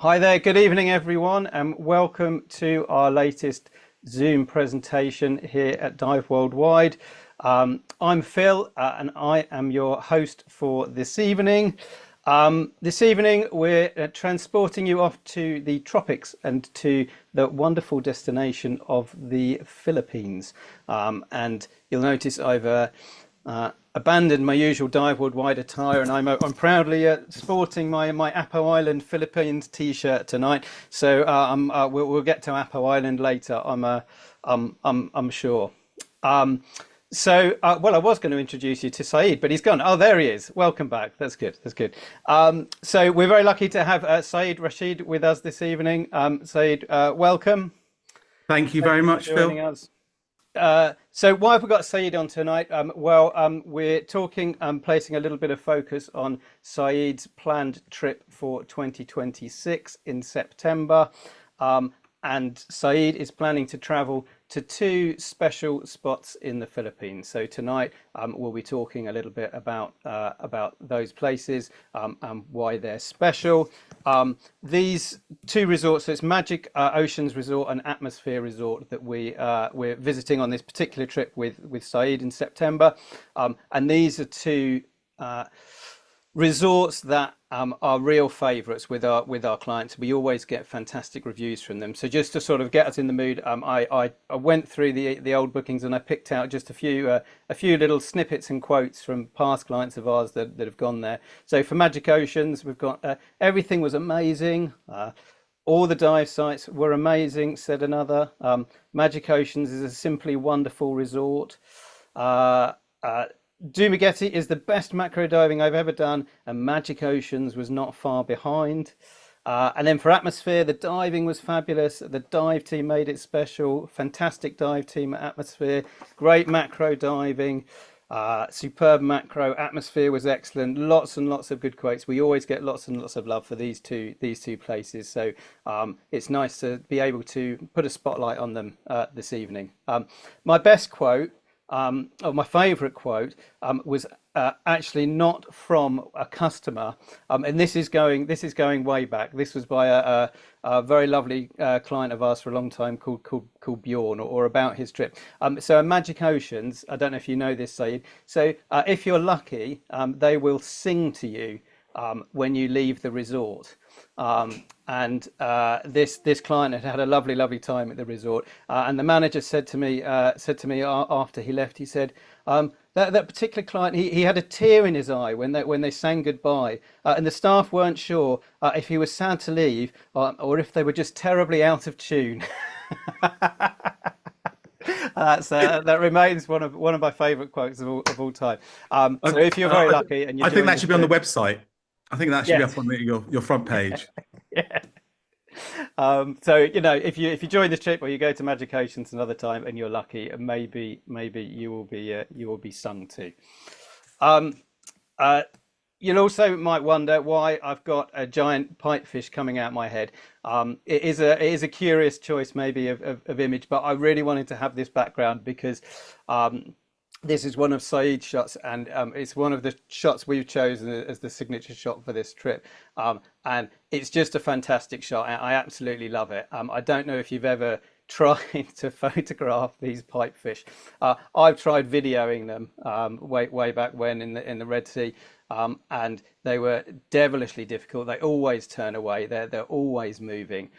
Hi there, good evening everyone, and welcome to our latest Zoom presentation here at Dive Worldwide. I'm Phil, and I am your host for this evening. This evening, we're transporting you off to the tropics and to the wonderful destination of the Philippines. And you'll notice I've abandoned my usual Dive Worldwide attire, and I'm proudly sporting my Apo Island Philippines t-shirt tonight. So we'll get to Apo Island later. I'm sure. Well, I was going to introduce you to Saeed, but he's gone. Oh, there he is. Welcome back. That's good. That's good. So we're very lucky to have Saeed Rashid with us this evening. Saeed, welcome. Thank you Thank very you for much, joining Phil. us. So why have we got Saeed on tonight? We're talking, placing a little bit of focus on Saeed's planned trip for 2026 in September. And Saeed is planning to travel to two special spots in the Philippines. So tonight we'll be talking a little bit about those places and why they're special. These two resorts, so it's Magic Oceans Resort and Atmosphere Resort that we're visiting on this particular trip with Saeed in September. And these are two resorts that are real favourites with our clients. We always get fantastic reviews from them. So just to sort of get us in the mood, I went through the old bookings and I picked out just a few little snippets and quotes from past clients of ours that have gone there. So for Magic Oceans, we've got everything was amazing. All the dive sites were amazing, said another. Magic Oceans is a simply wonderful resort. Dumaguete is the best macro diving I've ever done, and Magic Oceans was not far behind. And then for Atmosphere, the diving was fabulous. The dive team made it special. Fantastic dive team at Atmosphere. Great macro diving. Superb macro. Atmosphere was excellent. Lots and lots of good quotes. We always get lots and lots of love for these two places. So it's nice to be able to put a spotlight on them this evening. My best quote, or my favourite quote, was actually not from a customer, and this is going way back. This was by a very lovely client of ours for a long time called Bjorn, or about his trip. So Magic Oceans, I don't know if you know this, Saeed. So if you're lucky, they will sing to you when you leave the resort. And this client had a lovely time at the resort, and the manager said to me after he left, he said, that particular client, he had a tear in his eye when they sang goodbye, and the staff weren't sure if he was sad to leave or if they were just terribly out of tune. That remains one of my favourite quotes of all time. I, So if you're very I, lucky and you I think join that the should be on the trip, website. I think that should be yes. up on your front page. Yeah. So if you join the trip or you go to Magic Oceans another time and you're lucky, maybe you will be sung to. Um, uh, You'll also might wonder why I've got a giant pipefish coming out my head. It is a curious choice maybe of image, but I really wanted to have this background because this is one of Saeed's shots, and it's one of the shots we've chosen as the signature shot for this trip. And it's just a fantastic shot. I absolutely love it. I don't know if you've ever tried to photograph these pipefish. I've tried videoing them way back when in the Red Sea, and they were devilishly difficult. They always turn away. They're always moving.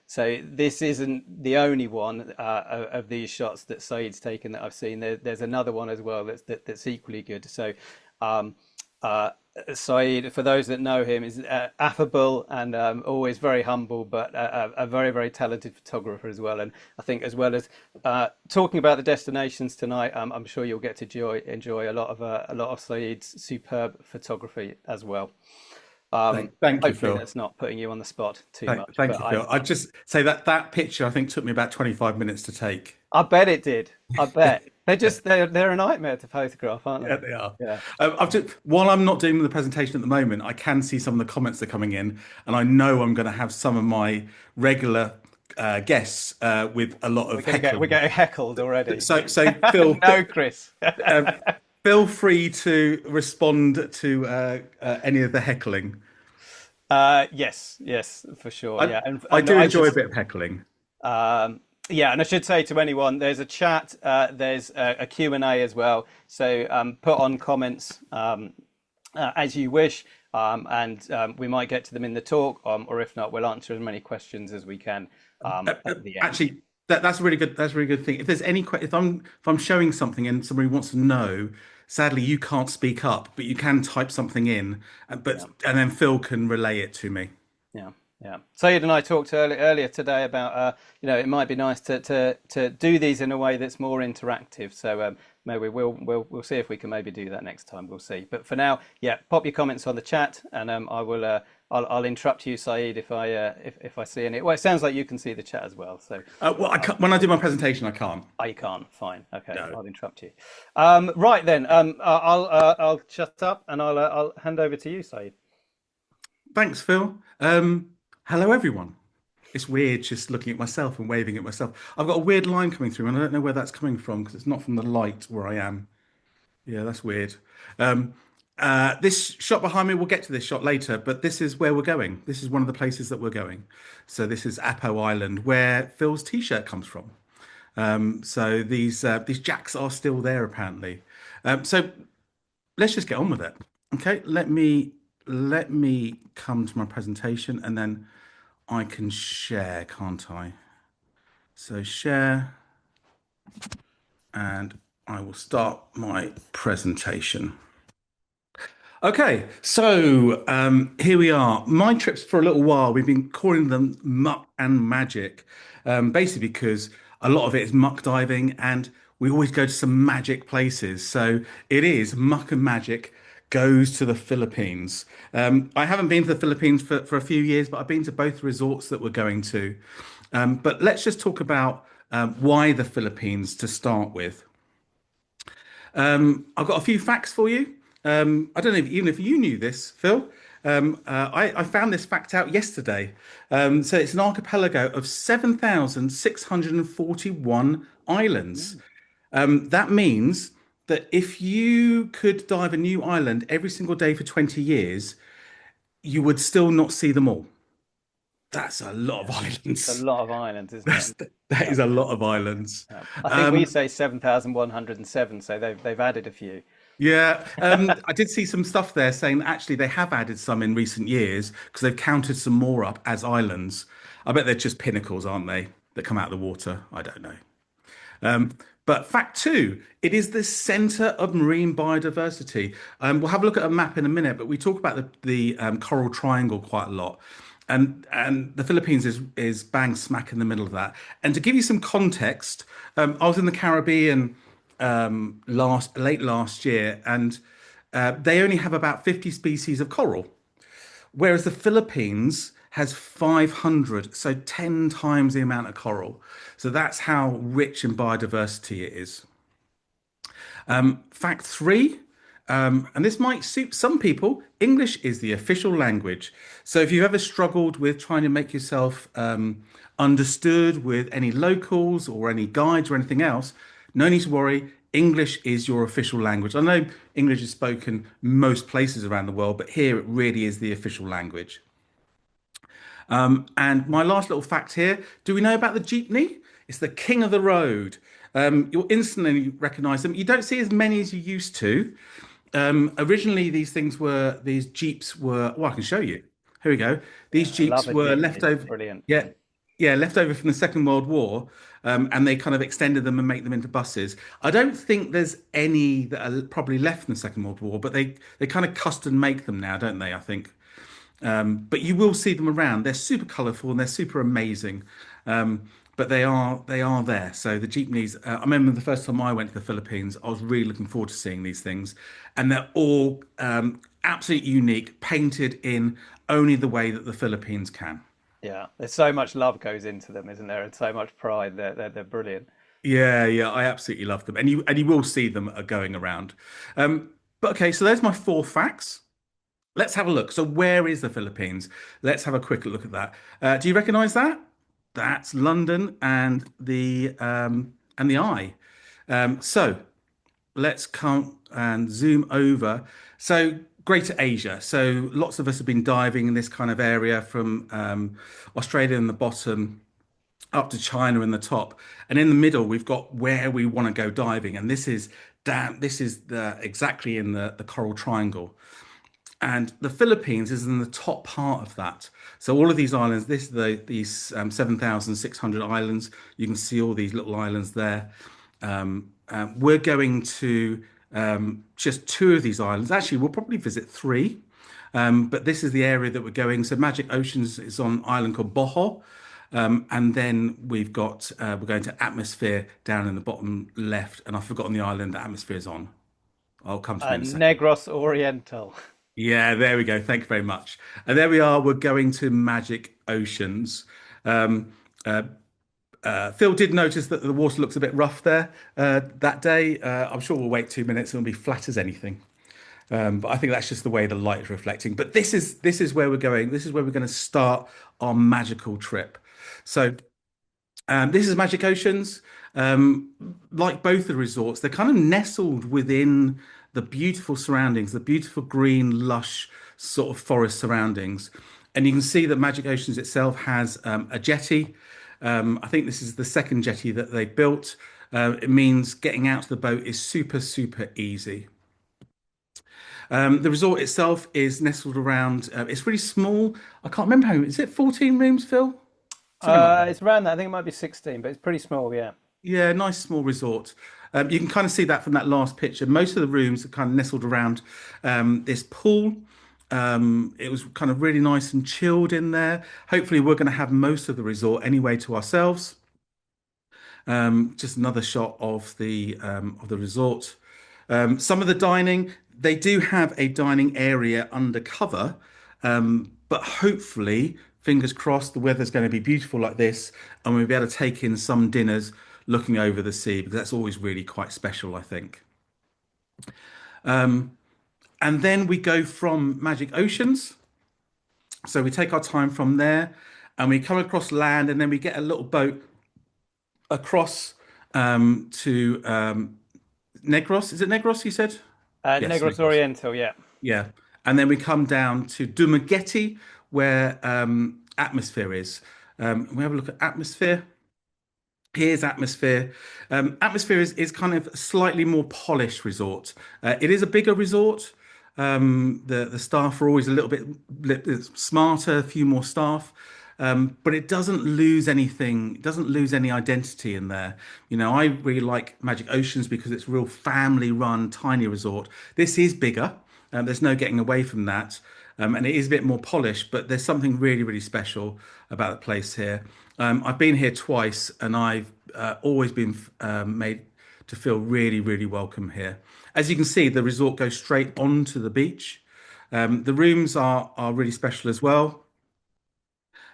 So this isn't the only one of these shots that Saeed's taken that I've seen. There's another one as well that's equally good. So uh, Saeed, for those that know him, is affable and always very humble, but a very talented photographer as well. And I think, as well as talking about the destinations tonight, I'm sure you'll get to enjoy a lot of Saeed's superb photography as well. Thank you, Hopefully, Phil. that's not putting you on the spot too Thank, much, thank but you, I Phil. I'd just say that picture I think took me about 25 minutes to take. I bet it did. I Yeah, bet they're yeah, just they're a nightmare to photograph, aren't yeah, they? they are. Yeah. While I'm not doing the presentation at the moment, I can see some of the comments that are coming in, and I know I'm going to have some of my regular guests with a lot We're of gonna get we're heckling. getting heckled already. So Phil, No, Chris. um, feel free to respond to any of the heckling. Yes, yes, for sure. I Yeah, I and do I enjoy a just bit of heckling. yeah, and I should say to anyone, there's a chat, there's a Q&A as well. So put on comments as you wish, and we might get to them in the talk, or if not, we'll answer as many questions as we can at the end. Actually, that's a really good. That's a really good thing. If there's any if I'm showing something and somebody wants to know, sadly you can't speak up, but you can type something in, Yeah. and then Phil can relay it to me. Yeah, yeah. Saeed and I talked earlier today about it might be nice to do these in a way that's more interactive. So maybe we'll see if we can maybe do that next time. We'll see. But for now, yeah, pop your comments on the chat, and I will I'll interrupt you, Saeed, if I see any. Well, it sounds like you can see the chat as well. So Well, I can't, when I do my presentation, I can't. I can't. Fine. Okay, No. I'll interrupt you. Right then. I'll shut up and I'll hand over to you, Saeed. Thanks, Phil. Hello, everyone. It's weird just looking at myself and waving at myself. I've got a weird line coming through, and I don't know where that's coming from because it's not from the light where I am. Yeah, that's weird. Um, this shot behind me, we'll get to this shot later, but this is where we're going. This is one of the places that we're going. So this is Apo Island, where Phil's t-shirt comes from. So these jacks are still there apparently. So let's just get on with it. Okay, let me come to my presentation and then I can share, can't I? So share, and I will start my presentation. Okay, so here we are. My trips for a little while, we've been calling them Muck and Magic, basically because a lot of it is muck diving, and we always go to some magic places. So it is Muck and Magic goes to the Philippines. I haven't been to the Philippines for a few years, but I've been to both resorts that we're going to. But let's just talk about why the Philippines to start with. I've got a few facts for you. I don't know even if you knew this, Phil. I found this fact out yesterday. So it's an archipelago of 7,641 islands. That means that if you could dive a new island every single day for 20 years, you would still not see them all. That's a lot of Yeah, it's a islands. lot of islands, isn't it? That Yeah, is a lot of islands. yeah. I think we say 7,107, so they've added a few. Yeah, I did see some stuff there saying that actually they have added some in recent years because they've counted some more up as islands. I bet they're just pinnacles, aren't they, that come out of the water? I don't know. But fact two, it is the center of marine biodiversity. We'll have a look at a map in a minute, but we talk about the coral triangle quite a lot. And the Philippines is bang smack in the middle of that. And to give you some context, I was in the Caribbean late last year, and they only have about 50 species of coral, whereas the Philippines has 500, so 10 times the amount of coral. So that's how rich in biodiversity it is. Fact three, and this might suit some people, English is the official language. So if you've ever struggled with trying to make yourself understood with any locals or any guides or anything else, no need to worry. English is your official language. I know English is spoken most places around the world, but here it really is the official language. And my last little fact here, do we know about the jeepney? It's the king of the road. You'll instantly recognize them. You don't see as many as you used to. Originally, these jeeps were, well, I can show you. Here we go. These Yeah, I love jeeps a were left jeepney. over, Brilliant. yeah, yeah, left over from the Second World War, and they kind of extended them and make them into buses. I don't think there's any that are probably left from the Second World War, but they kind of custom make them now, don't they? I think. But you will see them around. They're super colourful and they're super amazing. But they are there. So the jeepneys. I remember the first time I went to the Philippines, I was really looking forward to seeing these things, and they're all absolutely unique, painted in only the way that the Philippines can. Yeah, there's so much love goes into them, isn't there? And so much pride. They're brilliant. Yeah, yeah, I absolutely love them, and you will see them going around. But okay, so there's my four facts. Let's have a look. So where is the Philippines? Let's have a quick look at that. Do you recognize that? That's London and the eye. So let's come and zoom over. So Greater Asia. So lots of us have been diving in this kind of area from Australia in the bottom up to China in the top, and in the middle we've got where we want to go diving, and this is damn, this is exactly in the Coral Triangle. And the Philippines is in the top part of that. So all of these islands, these 7,600 islands, you can see all these little islands there. We're going to just two of these islands. Actually, we'll probably visit three. But this is the area that we're going. So Magic Oceans is on an island called Bohol. And then we're going to Atmosphere down in the bottom left. And I've forgotten the island that Atmosphere is on. I'll come to me in a second. Negros Oriental. Yeah, there we go. Thank you very much. And there we are. We're going to Magic Oceans. Um, uh, Phil did notice that the water looks a bit rough there that day. I'm sure we'll wait 2 minutes and it'll be flat as anything. But I think that's just the way the light is reflecting. But this is where we're going. This is where we're going to start our magical trip. So this is Magic Oceans. Like both the resorts, they're kind of nestled within the beautiful surroundings, the beautiful green, lush sort of forest surroundings. And you can see that Magic Oceans itself has a jetty. I think this is the second jetty that they built. It means getting out to the boat is super, super easy. The resort itself is nestled around, it's really small. I can't remember is it 14 rooms, Phil? Something like that. It's around that. I think it might be 16, but it's pretty small. Yeah. Yeah, nice small resort. You can kind of see that from that last picture. Most of the rooms are kind of nestled around this pool. It was kind of really nice and chilled in there. Hopefully, we're going to have most of the resort anyway to ourselves. Just another shot of the resort. Some of the dining, they do have a dining area undercover, but hopefully, fingers crossed, the weather's going to be beautiful like this, and we'll be able to take in some dinners looking over the sea because that's always really quite special, I think. And then we go from Magic Oceans. So we take our time from there and we come across land and then we get a little boat across to Negros. Is it Negros, you said? Yes, Negros Negros. Oriental. Yeah. Yeah. And then we come down to Dumaguete, where Atmosphere is. We have a look at Atmosphere. Here's Atmosphere. Atmosphere is kind of a slightly more polished resort. It is a bigger resort. The staff are always a little bit smarter, a few more staff. But it doesn't lose anything, it doesn't lose any identity in there. You know, I really like Magic Oceans because it's a real family run, tiny resort. This is bigger. There's no getting away from that. And it is a bit more polished, but there's something really, really special about the place here. I've been here twice and I've always been made to feel really, really welcome here. As you can see, the resort goes straight onto the beach. The rooms are really special as well.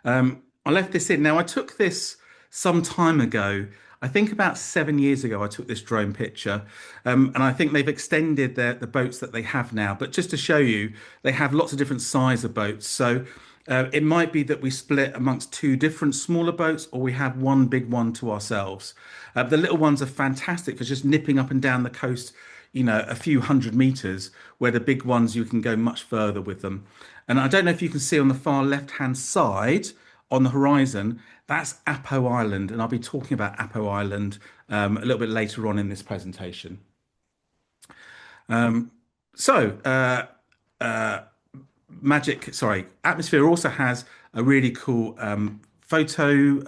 I left this in. Now, I took this some time ago. I think about 7 years ago, I took this drone picture. And I think they've extended the boats that they have now. But just to show you, they have lots of different size of boats. So it might be that we split amongst two different smaller boats, or we have one big one to ourselves. The little ones are fantastic for just nipping up and down the coast, you know, a few 100 meters, where the big ones you can go much further with them. And I don't know if you can see on the far left-hand side on the horizon, that's Apo Island. And I'll be talking about Apo Island a little bit later on in this presentation. So, Atmosphere also has a really cool photo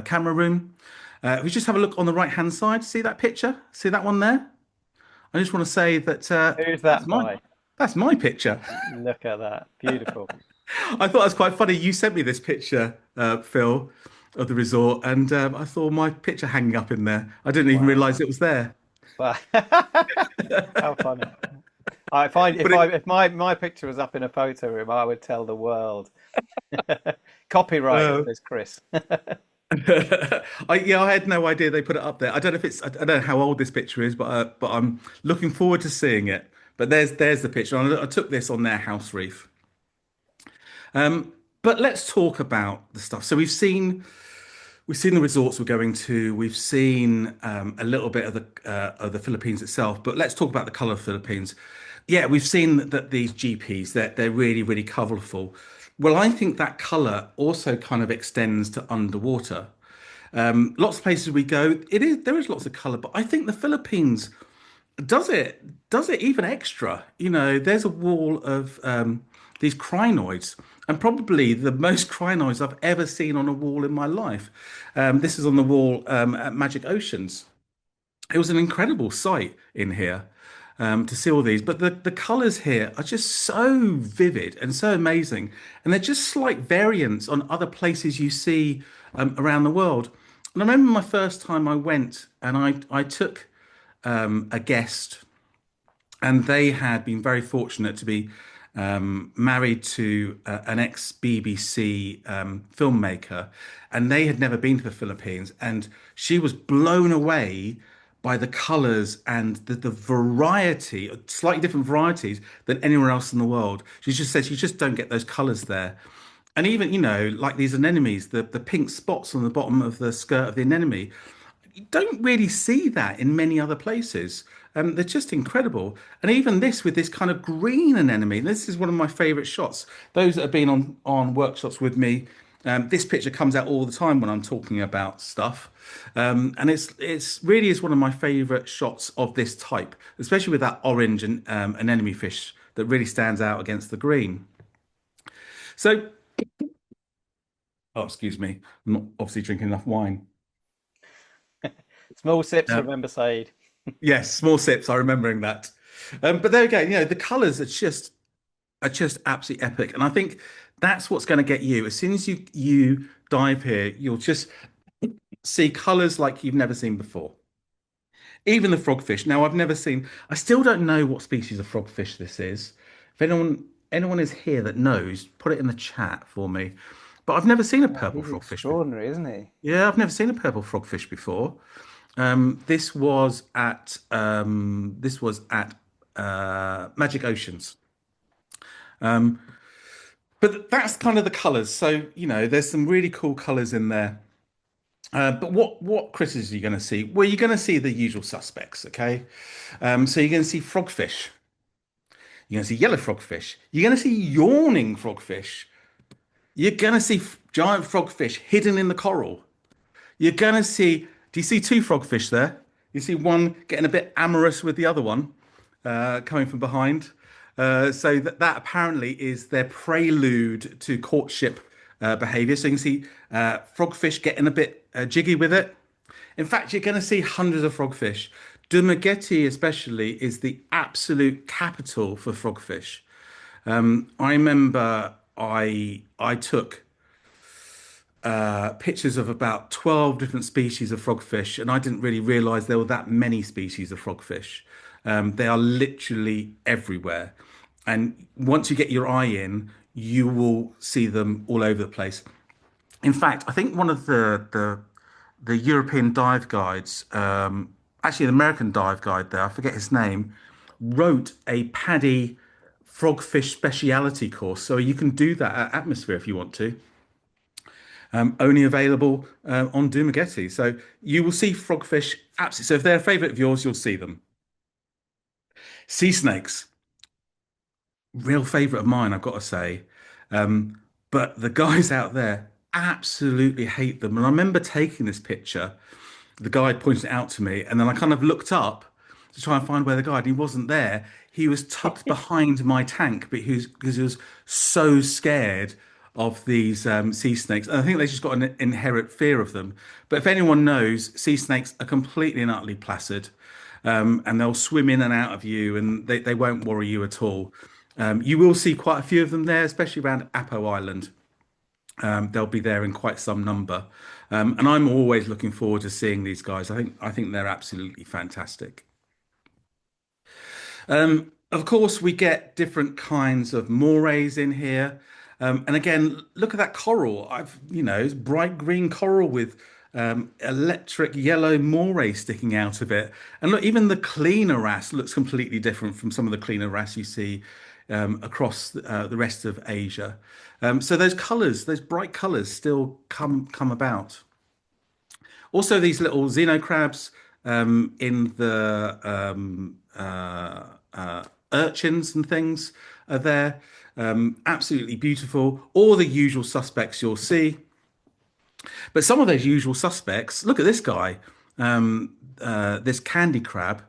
camera room. If we just have a look on the right-hand side, see that picture? See that one there? I just want to say that Who's that by? that's my picture. Look at that. Beautiful. I thought it was quite funny. You sent me this picture, Phil, of the resort, and I saw my picture hanging up in there. I didn't even Wow. realise it was there. Wow. How funny. I find But it, if my picture was up in a photo room, I would tell the world. Copyright, uh, says Chris. I had no idea they put it up there. I don't know how old this picture is, but I'm looking forward to seeing it. But there's the picture. I took this on their house reef. But let's talk about the stuff. So we've seen the resorts we're going to. We've seen a little bit of the Philippines itself. But let's talk about the color of the Philippines. Yeah, we've seen that these GPs, they're really, really colourful. Well, I think that colour also kind of extends to underwater. Lots of places we go, there is lots of colour, but I think the Philippines does it even extra. You know, there's a wall of these crinoids, and probably the most crinoids I've ever seen on a wall in my life. This is on the wall at Magic Oceans. It was an incredible sight in here to see all these. But the colours here are just so vivid and so amazing. And they're just slight variants on other places you see around the world. And I remember my first time I went and I took a guest and they had been very fortunate to be married to an ex-BBC filmmaker, and they had never been to the Philippines, and she was blown away by the colours and the variety, slightly different varieties than anywhere else in the world. She just says you just don't get those colours there. And even, like these anemones, the pink spots on the bottom of the skirt of the anemone, you don't really see that in many other places. They're just incredible. And even this with this kind of green anemone, this is one of my favorite shots. Those that have been on workshops with me, this picture comes out all the time when I'm talking about stuff. And it's really is one of my favorite shots of this type, especially with that orange and anemone fish that really stands out against the green. So, oh, excuse me, I'm not obviously drinking enough wine. Small sips, Uh, remember, Saeed. Yes, small sips. I'm remembering that. But there again, the colours are just absolutely epic, and I think that's what's going to get you. As soon as you dive here, you'll just see colours like you've never seen before. Even the frogfish. Now, I've never seen. I still don't know what species of frogfish this is. If anyone is here that knows, put it in the chat for me. But I've never seen a Yeah, purple he's frogfish before. extraordinary, isn't he? Yeah, I've never seen a purple frogfish before. This was at Magic Oceans. But that's kind of the colours. So, there's some really cool colours in there. But what critters are you going to see? Well, you're going to see the usual suspects, okay? So you're going to see frogfish. You're going to see yellow frogfish. You're going to see yawning frogfish. You're going to see giant frogfish hidden in the coral. You're going to see, do you see two frogfish there? You see one getting a bit amorous with the other one coming from behind. So that apparently is their prelude to courtship behavior. So you can see frogfish getting a bit jiggy with it. In fact, you're going to see hundreds of frogfish. Dumaguete, especially, is the absolute capital for frogfish. I remember I took pictures of about 12 different species of frogfish, and I didn't really realize there were that many species of frogfish. They are literally everywhere. And once you get your eye in, you will see them all over the place. In fact, I think one of the European dive guides, actually an American dive guide there, I forget his name, wrote a paddy frogfish speciality course. So you can do that at Atmosphere if you want to. Only available on Dumaguete. So you will see frogfish absolutely. So if they're a favorite of yours, you'll see them. Sea snakes, real favorite of mine, I've got to say. But the guys out there absolutely hate them. And I remember taking this picture, the guide pointed it out to me, and then I kind of looked up to try and find where the guide, he wasn't there. He was tucked behind my tank, but because he was so scared of these sea snakes. And I think they just got an inherent fear of them. But if anyone knows, sea snakes are completely and utterly placid, and they'll swim in and out of you, and they won't worry you at all. You will see quite a few of them there, especially around Apo Island. They'll be there in quite some number, and I'm always looking forward to seeing these guys. I think they're absolutely fantastic. Of course, we get different kinds of morays in here. And again, look at that coral. It's bright green coral with electric yellow moray sticking out of it. And look, even the cleaner wrasse looks completely different from some of the cleaner wrasse you see across the rest of Asia. So those colors, those bright colors still come about. Also, these little xenocrabs in the urchins and things are there. Absolutely beautiful. All the usual suspects you'll see. But some of those usual suspects, look at this guy, this candy crab.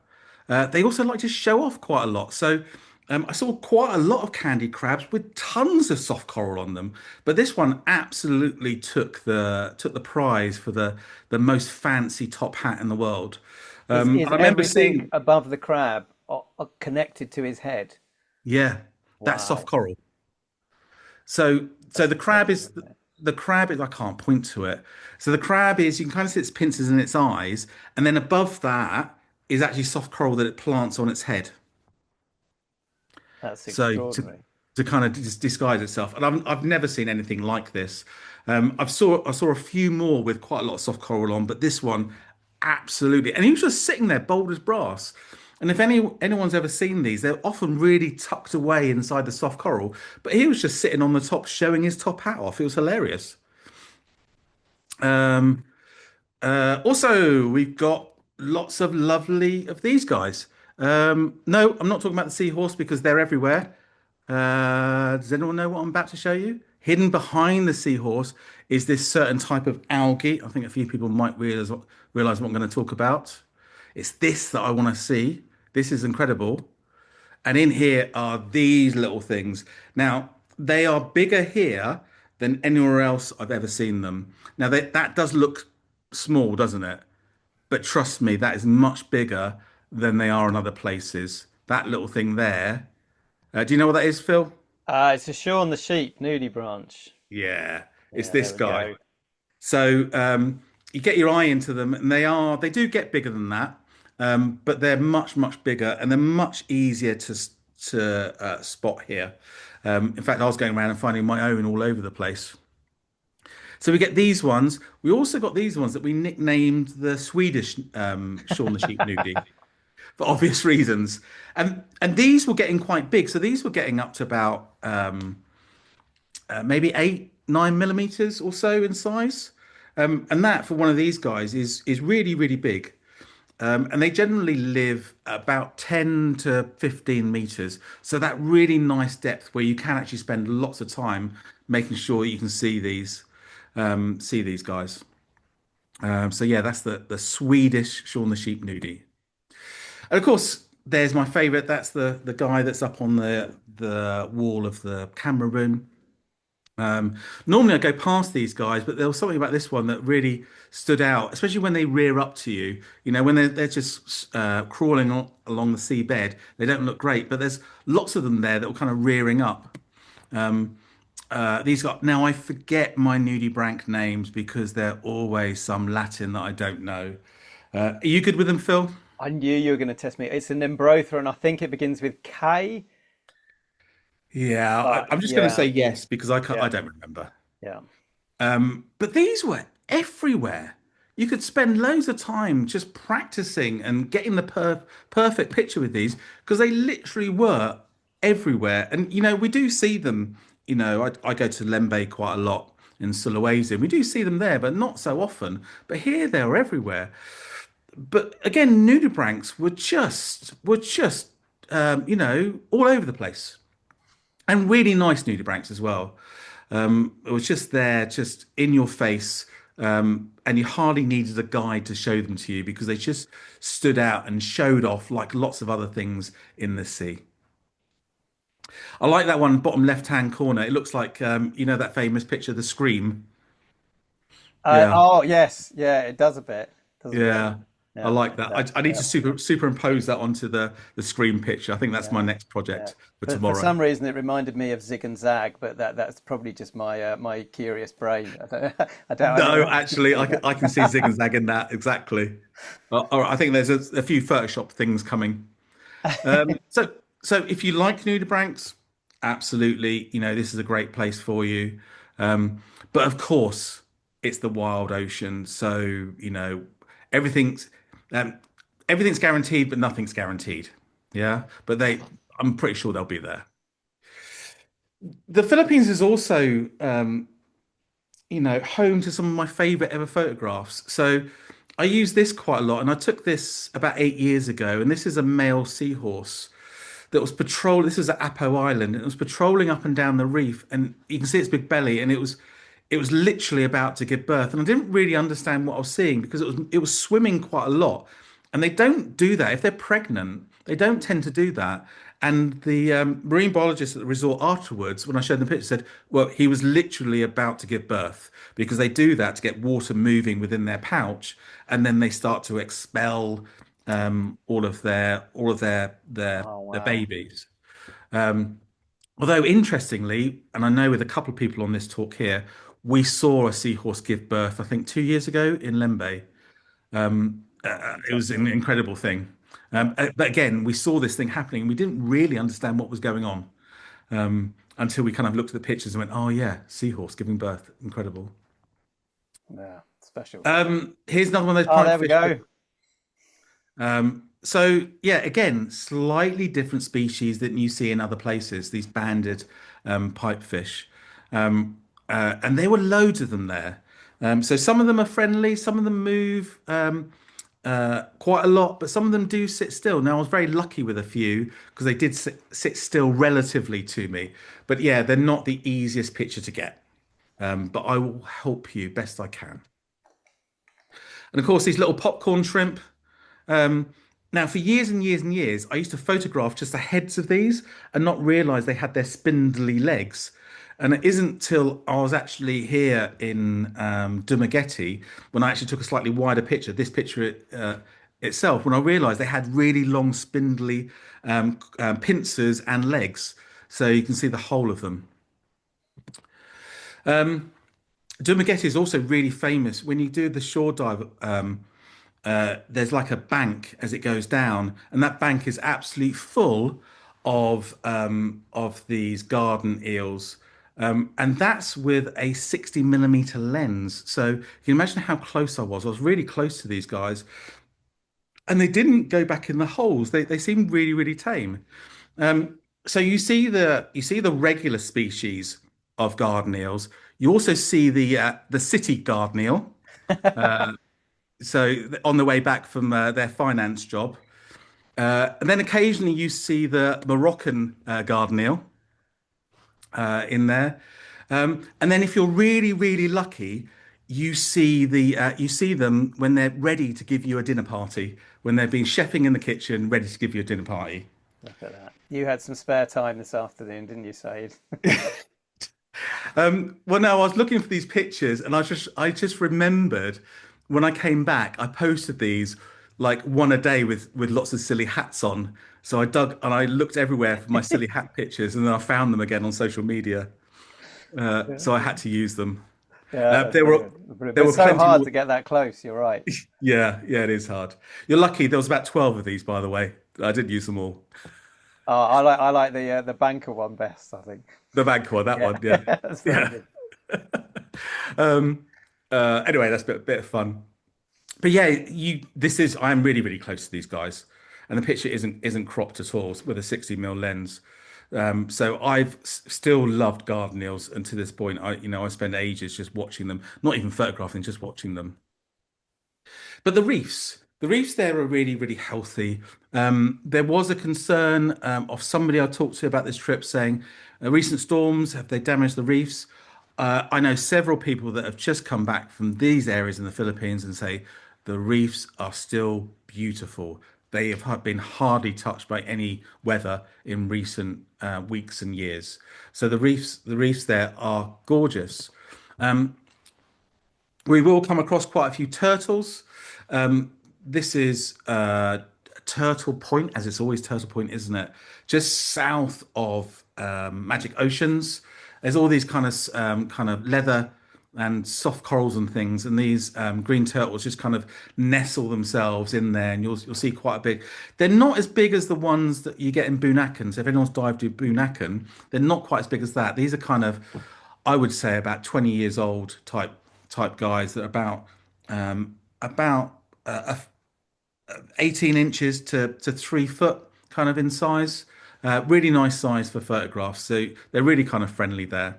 They also like to show off quite a lot. So I saw quite a lot of candy crabs with tons of soft coral on them. But this one absolutely took the prize for the most fancy top hat in the world. Is And I remember everything seeing, above the crab connected to his head? yeah, that's soft Wow, coral. So that's the crab incredible, is isn't it? the crab is I can't point to it. So the crab is you can kind of see its pincers in its eyes, and then above that is actually soft coral that it plants on its head. That's So extraordinary. to kind of disguise itself, and I've never seen anything like this. I saw a few more with quite a lot of soft coral on, but this one absolutely, and he was just sitting there, bold as brass. And if anyone's ever seen these, they're often really tucked away inside the soft coral. But he was just sitting on the top, showing his top hat off. It was hilarious. Um, Also, we've got lots of lovely of these guys. No, I'm not talking about the seahorse because they're everywhere. Does anyone know what I'm about to show you? Hidden behind the seahorse is this certain type of algae. I think a few people might realize what I'm going to talk about. It's this that I want to see. This is incredible. And in here are these little things. Now, they are bigger here than anywhere else I've ever seen them. Now, that does look small, doesn't it? But trust me, that is much bigger than they are in other places. That little thing there. Do you know what that is, Phil? It's a show on the sheep, nudibranch. Yeah, it's Yeah, this there we guy. go. So you get your eye into them, and they do get bigger than that, but they're much bigger, and they're much easier to spot here. In fact, I was going around and finding my own all over the place. So we get these ones. We also got these ones that we nicknamed the Swedish Shaun the Sheep nudie for obvious reasons, and these were getting quite big. So these were getting up to about maybe 8, 9 millimeters or so in size. And that for one of these guys is really big. And they generally live about 10 to 15 meters. So that really nice depth where you can actually spend lots of time making sure you can see these guys. So yeah, that's the Swedish Shaun the Sheep nudie. And of course, there's my favorite. That's the guy that's up on the wall of the camera room. Um, Normally I go past these guys, but there was something about this one that really stood out, especially when they rear up to you. You know, when they're just crawling along the seabed, they don't look great, but there's lots of them there that were kind of rearing up. These got now I forget my nudibranch names because they're always some Latin that I don't know. Are you good with them, Phil? I knew you were going to test me. It's an Embrother, and I think it begins with K. Yeah, But I'm just going to say yeah, yes because I yeah, don't remember. yeah. But these were everywhere. You could spend loads of time just practicing and getting the perfect picture with these because they literally were everywhere. And, you know, we do see them. You know, I go to Lembe quite a lot in Sulawesi. We do see them there, but not so often. But here they are everywhere. But again, nudibranchs were just you know, all over the place and really nice nudibranchs as well. It was just there, just in your face, and you hardly needed a guide to show them to you because they just stood out and showed off like lots of other things in the sea. I like that one bottom left-hand corner. It looks like you know that famous picture, the Scream. Yeah, Oh yes, yeah. It does a bit. Does a bit. yeah. I Yeah, like that. yeah, I need yeah, to superimpose that onto the Scream picture. I think that's my yeah. next Yeah. project for For tomorrow. some reason, it reminded me of Zig and Zag, but that's probably just my my curious brain. I don't. I No, don't. actually, I can see zig and zag in that exactly. All right, I think there's a few Photoshop things coming. So if you like nudibranchs, absolutely, you know this is a great place for you. But of course, it's the wild ocean, so you know everything's um, everything's guaranteed, but nothing's guaranteed. Yeah, but I'm pretty sure they'll be there. The Philippines is also you know, home to some of my favorite ever photographs. So I use this quite a lot, and I took this about 8 years ago, and this is a male seahorse. that was patrol. This was at Apo Island, and it was patrolling up and down the reef, and you can see its big belly, and it was literally about to give birth, and I didn't really understand what I was seeing because it was swimming quite a lot, and they don't do that if they're pregnant. They don't tend to do that. And the marine biologist at the resort afterwards, when I showed them the picture, said, "Well, he was literally about to give birth because they do that to get water moving within their pouch, and then they start to expel all of their Oh their wow. babies." Although interestingly, and I know with a couple of people on this talk here, we saw a seahorse give birth, I think 2 years ago in Lembe. It was an Interesting. incredible thing. Yeah. But again, we saw this thing happening. We didn't really understand what was going on until we kind of looked at the pictures and went, "Oh yeah, seahorse giving birth, incredible." Yeah. Special. Here's another one of those Oh, there we pipefish. go. So yeah, again, slightly different species than you see in other places. These banded pipefish, and there were loads of them there. So some of them are friendly, some of them move quite a lot, but some of them do sit still. Now I was very lucky with a few because they did sit still relatively to me. But yeah, they're not the easiest picture to get. But I will help you best I can. And of course, these little popcorn shrimp. Um, Now, for years and years and years, I used to photograph just the heads of these and not realize they had their spindly legs. And it isn't till I was actually here in Dumaguete when I actually took a slightly wider picture, this picture itself, when I realized they had really long, spindly pincers and legs. So you can see the whole of them. Dumaguete is also really famous. When you do the shore dive, there's like a bank as it goes down, and that bank is absolutely full of these garden eels. And that's with a 60 millimeter lens. So you can imagine how close I was. I was really close to these guys, and they didn't go back in the holes. They seemed really, really tame. So you see the regular species of garden eels. You also see the city garden eel. So on the way back from their finance job, and then occasionally you see the Moroccan garden eel in there, and then if you're really really lucky, you see them when they're ready to give you a dinner party, when they've been chefing in the kitchen, ready to give you a dinner party. Look at that. You had some spare time this afternoon, didn't you, Saeed? Well, no, I was looking for these pictures, and I just remembered when I came back, I posted these like one a day with lots of silly hats on. So I dug and I looked everywhere for my silly hat pictures, and then I found them again on social media. Yeah. So I had to use them. Yeah, that's There were brilliant. Brilliant. there But were it's so plenty hard more. to get that close. You're right. Yeah, yeah, it is hard. You're lucky. There was about 12 of these, by the way. I didn't use them all. I like the banker one best, I think. The Vanquor, that Yeah, one. Yeah, that's very yeah. good. Anyway, that's a bit of fun. But yeah, I'm really, really close to these guys. And the picture isn't cropped at all with a 60 mm lens. So I've still loved garden eels, and to this point, I spend ages just watching them, not even photographing, just watching them. But the reefs there are really, really healthy. There was a concern of somebody I talked to about this trip saying, recent storms, have they damaged the reefs? I know several people that have just come back from these areas in the Philippines and say the reefs are still beautiful. They have been hardly touched by any weather in recent weeks and years. So the reefs there are gorgeous. We will come across quite a few turtles. This is Turtle Point, as it's always Turtle Point, isn't it? Just south of Magic Oceans. There's all these kind of leather and soft corals and things, and these green turtles just kind of nestle themselves in there, and you'll see quite a big. They're not as big as the ones that you get in Bunaken. So if anyone's dived to Bunaken, they're not quite as big as that. These are kind of, I would say, about 20 years old type guys that are about 18 inches to 3 foot kind of in size. Really nice size for photographs. So they're really kind of friendly there.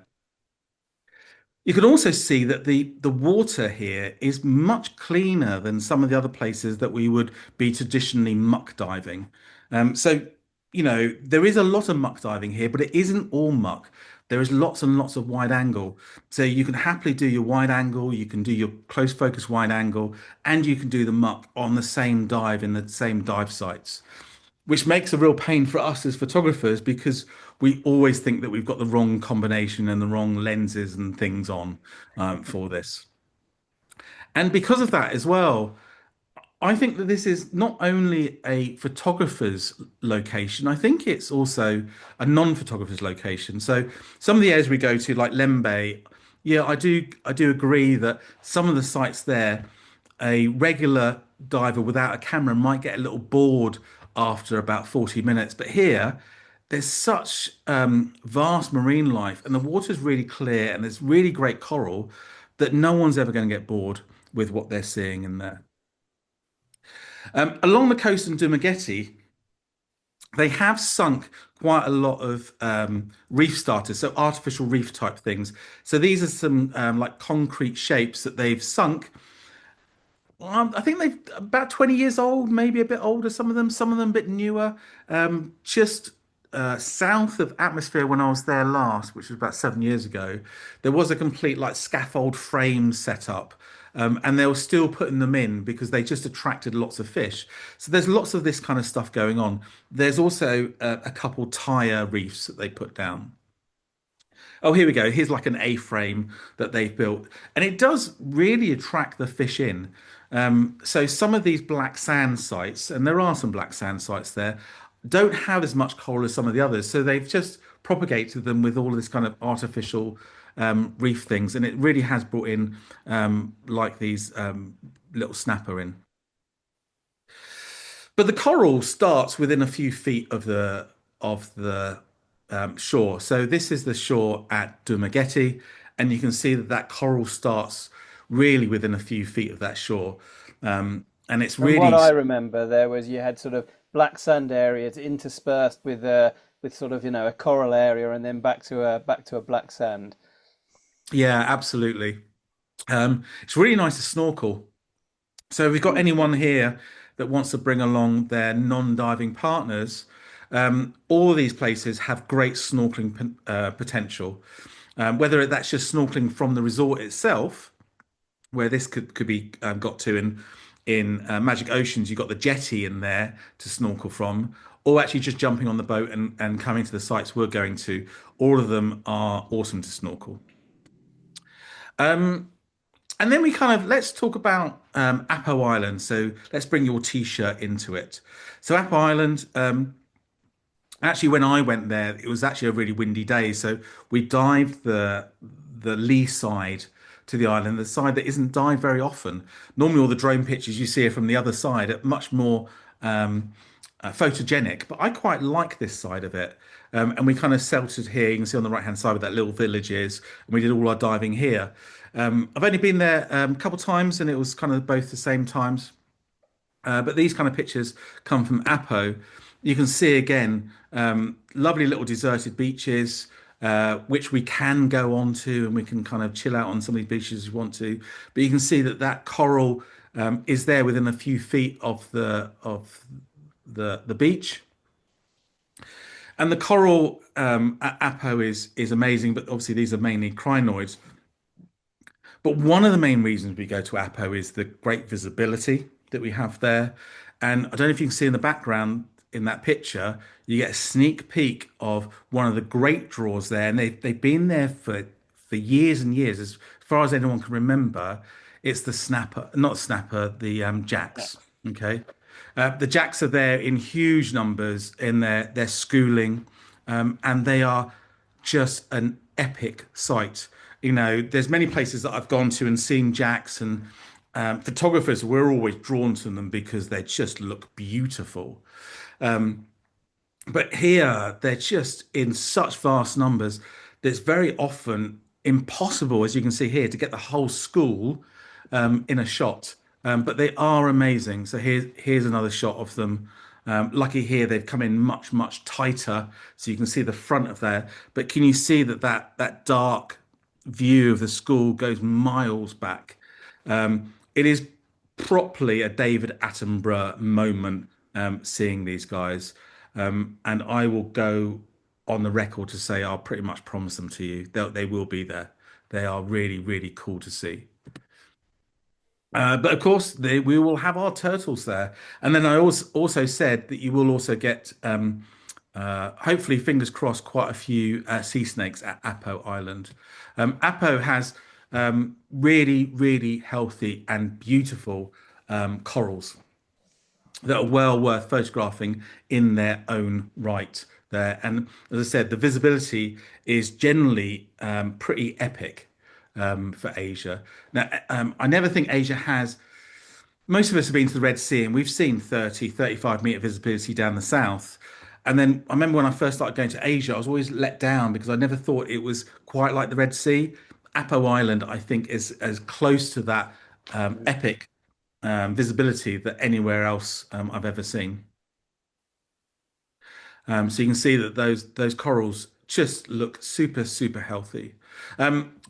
You can also see that the water here is much cleaner than some of the other places that we would be traditionally muck diving. So there is a lot of muck diving here, but it isn't all muck. There is lots and lots of wide angle. So you can happily do your wide angle, you can do your close focus wide angle, and you can do the muck on the same dive in the same dive sites, which makes a real pain for us as photographers because we always think that we've got the wrong combination and the wrong lenses and things on for this. And because of that as well, I think that this is not only a photographer's location, I think it's also a non-photographer's location. So some of the areas we go to, like Lembe, yeah, I do agree that some of the sites there, a regular diver without a camera might get a little bored after about 40 minutes. But here, there's such vast marine life, and the water's really clear, and there's really great coral that no one's ever going to get bored with what they're seeing in there. Along the coast in Dumaguete, they have sunk quite a lot of reef starters, so artificial reef type things. So these are some like concrete shapes that they've sunk. I think they've about 20 years old, maybe a bit older, some of them a bit newer. Just south of atmosphere when I was there last, which was about 7 years ago, there was a complete like scaffold frame set up. And they were still putting them in because they just attracted lots of fish. So there's lots of this kind of stuff going on. There's also a couple tire reefs that they put down. Oh, here we go. Here's like an A-frame that they've built, and it does really attract the fish in. So some of these black sand sites, and there are some black sand sites there, don't have as much coral as some of the others. So they've just propagated them with all of this kind of artificial reef things, and it really has brought in like these little snapper in. But the coral starts within a few feet of the shore. So this is the shore at Dumaguete, and you can see that that coral starts really within a few feet of that shore. And it's And what really, I remember there was you had sort of black sand areas interspersed with sort of a coral area, and then back to a black sand. yeah, absolutely. It's really nice to snorkel. So if we've got anyone here that wants to bring along their non-diving partners, all of these places have great snorkeling potential. Whether that's just snorkeling from the resort itself, where this could be got to in Magic Oceans, you've got the jetty in there to snorkel from, or actually just jumping on the boat and coming to the sites we're going to. All of them are awesome to snorkel. And then we kind of let's talk about Apo Island. So let's bring your t-shirt into it. So Apo Island, actually, when I went there, it was actually a really windy day. So we dived the lee side to the island, the side that isn't dived very often. Normally, all the drone pictures you see are from the other side, are much more photogenic. But I quite like this side of it. And we kind of sheltered here. You can see on the right-hand side where that little village is, and we did all our diving here. I've only been there a couple of times, and it was kind of both the same times. But these kind of pictures come from Apo. You can see again, lovely little deserted beaches, which we can go on to, and we can kind of chill out on some of these beaches if you want to. But you can see that that coral is there within a few feet of the beach. And the coral at Apo is amazing, but obviously these are mainly crinoids. But one of the main reasons we go to Apo is the great visibility that we have there. And I don't know if you can see in the background in that picture, you get a sneak peek of one of the great draws there. And they've been there for years and years, as far as anyone can remember. It's the snapper, not snapper, the jacks. Okay. The jacks are there in huge numbers in their schooling, and they are just an epic sight. There's many places that I've gone to and seen jacks, and photographers, we're always drawn to them because they just look beautiful. But here, they're just in such vast numbers that it's very often impossible, as you can see here, to get the whole school in a shot. But they are amazing. So here's another shot of them. Lucky here, they've come in much, much tighter, so you can see the front of there. But can you see that dark view of the school goes miles back? It is properly a David Attenborough moment seeing these guys. And I will go on the record to say I'll pretty much promise them to you. They will be there. They are really, really cool to see. But of course, we will have our turtles there. And then I also said that you will also get, hopefully, fingers crossed, quite a few sea snakes at Apo Island. Apo has really, really healthy and beautiful corals that are well worth photographing in their own right there. And as I said, the visibility is generally pretty epic for Asia. Now, I never think Asia has. Most of us have been to the Red Sea and we've seen 30, 35 meter visibility down the south. And then I remember when I first started going to Asia, I was always let down because I never thought it was quite like the Red Sea. Apo Island, I think, is as close to that epic visibility that anywhere else I've ever seen. So you can see that those corals just look super, super healthy.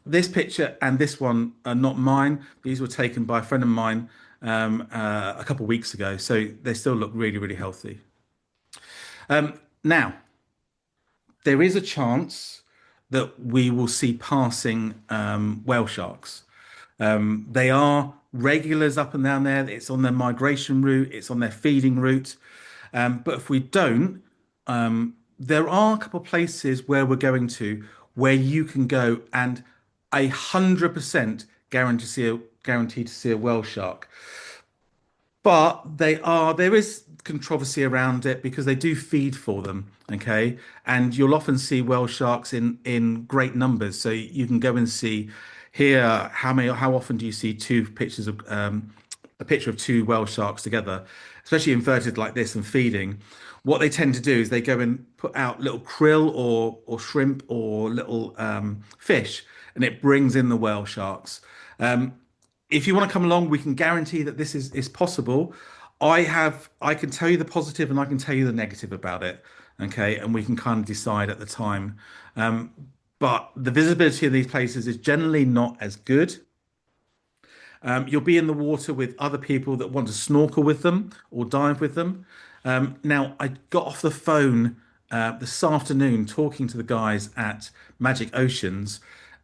This picture and this one are not mine. These were taken by a friend of mine a couple of weeks ago, so they still look really, really healthy. Now, there is a chance that we will see passing whale sharks. They are regulars up and down there. It's on their migration route, it's on their feeding route. But if we don't, there are a couple of places where we're going to where you can go and 100% guaranteed to see a whale shark. But there is controversy around it because they do feed for them, okay? And you'll often see whale sharks in great numbers. So you can go and see here how often do you see two pictures of a picture of two whale sharks together, especially inverted like this and feeding. What they tend to do is they go and put out little krill or shrimp or little fish, and it brings in the whale sharks. If you want to come along, we can guarantee that this is possible. I can tell you the positive and I can tell you the negative about it. Okay, and we can kind of decide at the time. But the visibility of these places is generally not as good. You'll be in the water with other people that want to snorkel with them or dive with them. Now, I got off the phone this afternoon talking to the guys at Magic Oceans,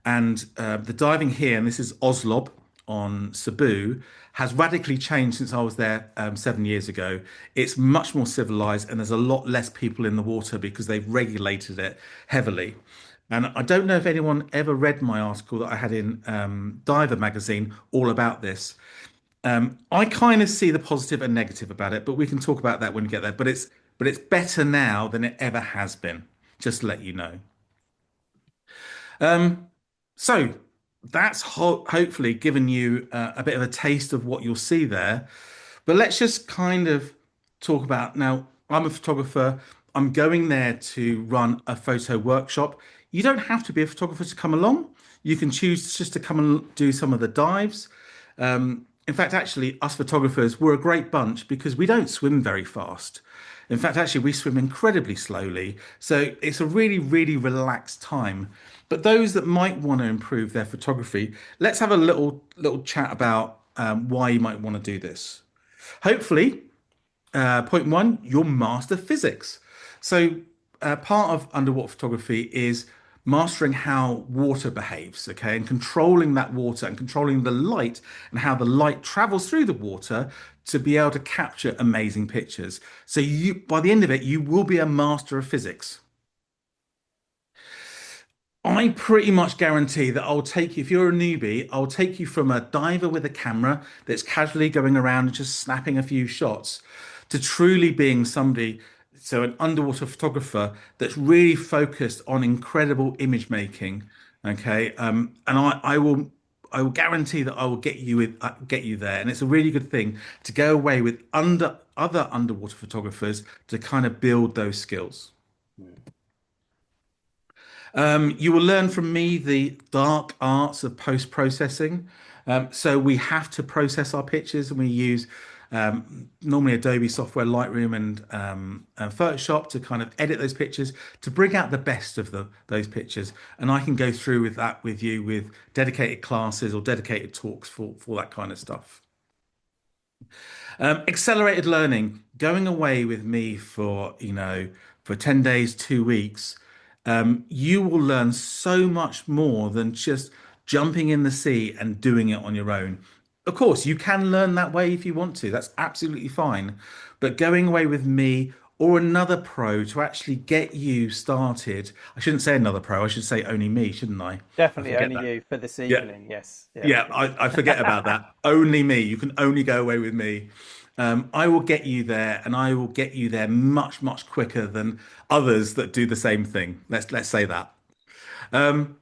and the diving here, and this is Oslob on Cebu, has radically changed since I was there 7 years ago. It's much more civilized, and there's a lot less people in the water because they've regulated it heavily. And I don't know if anyone ever read my article that I had in Diver magazine all about this. I kind of see the positive and negative about it, but we can talk about that when we get there. But it's better now than it ever has been. Just to let you know. So that's hopefully given you a bit of a taste of what you'll see there. But let's just kind of talk about now. I'm a photographer. I'm going there to run a photo workshop. You don't have to be a photographer to come along. You can choose just to come and do some of the dives. In fact, actually, us photographers, we're a great bunch because we don't swim very fast. In fact, actually, we swim incredibly slowly. So it's a really, really relaxed time. But those that might want to improve their photography, let's have a little chat about why you might want to do this. Hopefully, point one, you'll master physics. So, part of underwater photography is mastering how water behaves, okay, and controlling that water and controlling the light and how the light travels through the water to be able to capture amazing pictures. So, by the end of it, you will be a master of physics. I pretty much guarantee that I'll take you, if you're a newbie, I'll take you from a diver with a camera that's casually going around and just snapping a few shots to truly being somebody, so an underwater photographer that's really focused on incredible image making. Okay. And I will guarantee that I will get you there. And it's a really good thing to go away with other underwater photographers to kind of build those skills. You will learn from me the dark arts of post-processing. So we have to process our pictures, and we use normally Adobe software, Lightroom, and Photoshop to kind of edit those pictures to bring out the best of those pictures. And I can go through with that with you with dedicated classes or dedicated talks for that kind of stuff. Accelerated learning, going away with me for, for 10 days, 2 weeks, you will learn so much more than just jumping in the sea and doing it on your own. Of course, you can learn that way if you want to. That's absolutely fine. But going away with me or another pro to actually get you started, I shouldn't say another pro, I should say only me, shouldn't I? I Definitely forget only that. you for this Yeah. evening. Yes. Yeah. Yeah, I forget about that. Only me. You can only go away with me. I will get you there, and I will get you there much, much quicker than others that do the same thing. Let's say that. Um,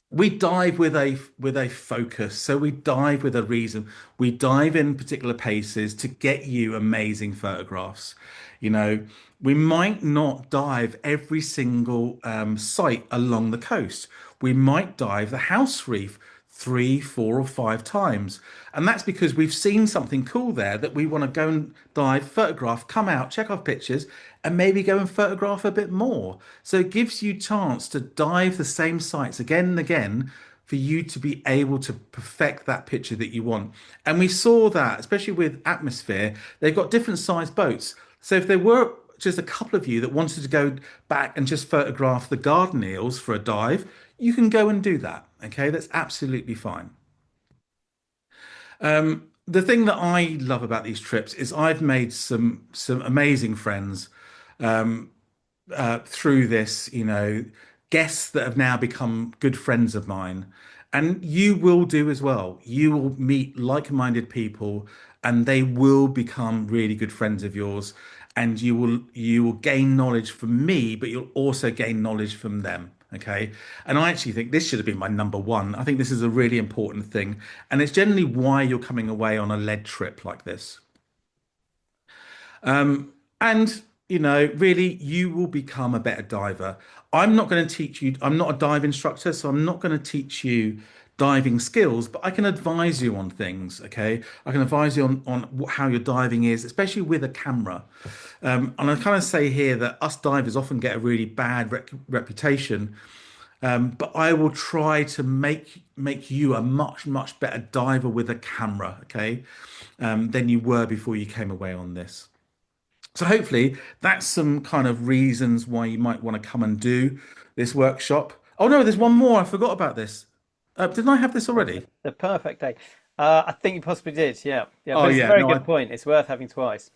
we dive with a focus, so we dive with a reason. We dive in particular paces to get you amazing photographs. You know, we might not dive every single site along the coast. We might dive the house reef three, 4 or 5 times. And that's because we've seen something cool there that we want to go and dive, photograph, come out, check our pictures, and maybe go and photograph a bit more. So it gives you chance to dive the same sites again and again for you to be able to perfect that picture that you want. And we saw that, especially with Atmosphere, they've got different size boats. So if there were just a couple of you that wanted to go back and just photograph the garden eels for a dive, you can go and do that. Okay, that's absolutely fine. The thing that I love about these trips is I've made some amazing friends through this, guests that have now become good friends of mine. And you will do as well. You will meet like-minded people and they will become really good friends of yours. And you will gain knowledge from me, but you'll also gain knowledge from them. Okay. And I actually think this should have been my number one. I think this is a really important thing. And it's generally why you're coming away on a lead trip like this. And, really, you will become a better diver. I'm not going to teach you, I'm not a dive instructor, so I'm not going to teach you diving skills, but I can advise you on things, okay? I can advise you on how your diving is, especially with a camera. And I kind of say here that us divers often get a really bad reputation, but I will try to make you a much, much better diver with a camera, okay? Than you were before you came away on this. So hopefully that's some kind of reasons why you might want to come and do this workshop. Oh no, there's one more. I forgot about this. Didn't I have this What's already? the perfect day? I think you possibly did. Yeah. Yeah. Oh But it's a yeah, very no, good point. It's worth having twice.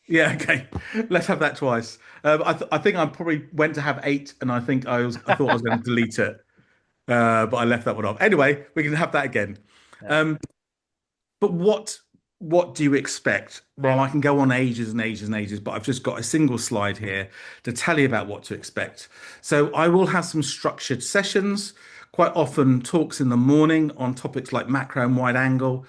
yeah, okay. Let's have that twice. I think I probably went to have eight, and I thought I was going to delete it, but I left that one off. Anyway, we can have that again. Yeah. Um, But what do you expect? Well, I can go on ages and ages and ages, but I've just got a single slide here to tell you about what to expect. So I will have some structured sessions, quite often talks in the morning on topics like macro and wide angle.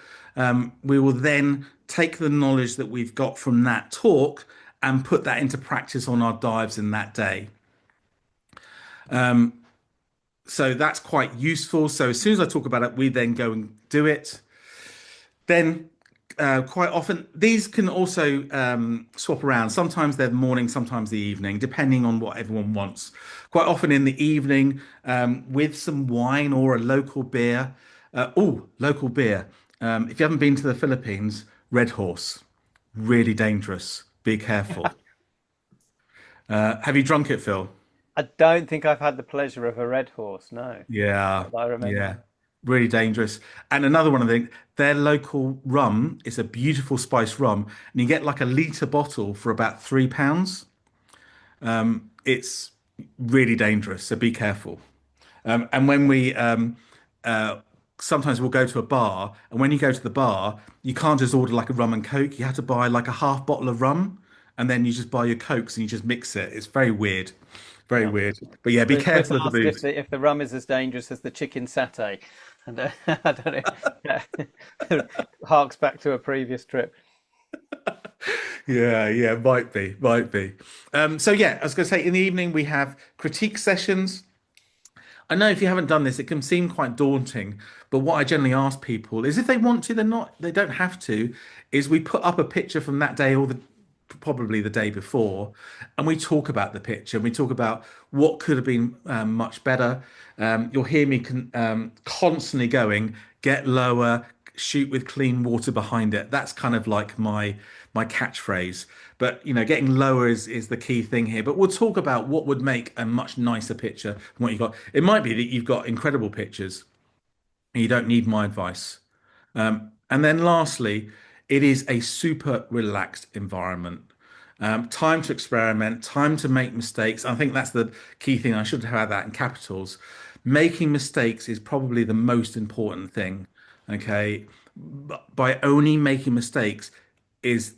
We will then take the knowledge that we've got from that talk and put that into practice on our dives in that day. So that's quite useful. So as soon as I talk about it, we then go and do it. Then quite often these can also swap around. Sometimes they're the morning, sometimes the evening, depending on what everyone wants. Quite often in the evening with some wine or a local beer. Local beer. If you haven't been to the Philippines, Red Horse, really dangerous. Be careful. Have you drunk it, Phil? I don't think I've had the pleasure of a red horse. No. Yeah, Not that I remember. yeah, really dangerous. And another one of the their local rum is a beautiful spice rum, and you get like a litre bottle for about £3. It's really dangerous, so be careful. And when we uh, sometimes we'll go to a bar, and when you go to the bar, you can't just order like a rum and coke. You have to buy like a half bottle of rum, and then you just buy your cokes and you just mix it. It's very weird, very Yeah. weird. But yeah, be Chris careful of the asked booze. if the rum is as dangerous as the chicken satay, and I don't know. Yeah. Harks back to a previous trip. Yeah, yeah, might be, might be. So yeah, I was going to say in the evening we have critique sessions. I know if you haven't done this, it can seem quite daunting, but what I generally ask people is if they want to, they don't have to, is we put up a picture from that day or probably the day before, and we talk about the picture and we talk about what could have been much better. You'll hear me constantly going, get lower, shoot with clean water behind it. That's kind of like my catchphrase. But getting lower is the key thing here. But we'll talk about what would make a much nicer picture than what you got. It might be that you've got incredible pictures and you don't need my advice. And then lastly, it is a super relaxed environment. Time to experiment, time to make mistakes. I think that's the key thing. I should have had that in capitals. Making mistakes is probably the most important thing. Okay. By only making mistakes is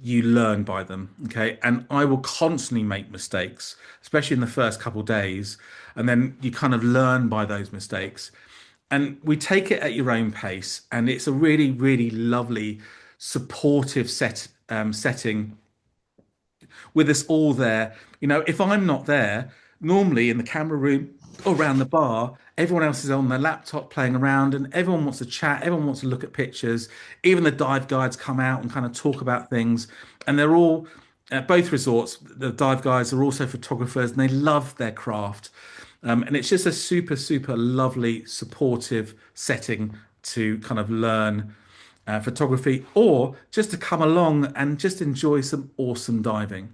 you learn by them. Okay. And I will constantly make mistakes, especially in the first couple days. And then you kind of learn by those mistakes. And we take it at your own pace. And it's a really, really lovely, supportive setting with us all there. If I'm not there, normally in the camera room or around the bar, everyone else is on their laptop playing around and everyone wants to chat, everyone wants to look at pictures. Even the dive guides come out and kind of talk about things. And they're all, at both resorts, the dive guides are also photographers and they love their craft. And it's just a super, super lovely, supportive setting to kind of learn photography or just to come along and just enjoy some awesome diving.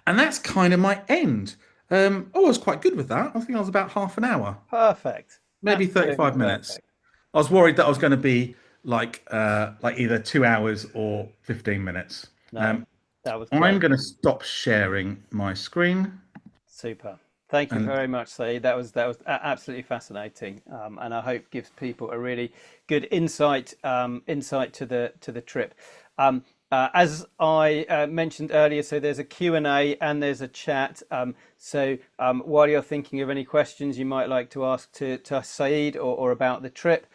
And that's kind of my end. I was quite good with that. I think I was about half an hour, Perfect. maybe Absolutely 35 minutes. perfect. I was worried that I was going to be like either 2 hours or 15 minutes. No, that was I'm great. going to stop sharing my screen Super. Thank you and very much, Saeed. That was absolutely fascinating, and I hope gives people a really good insight to the trip. As I mentioned earlier, so there's a Q&A and there's a chat. While you're thinking of any questions you might like to ask to Saeed or about the trip,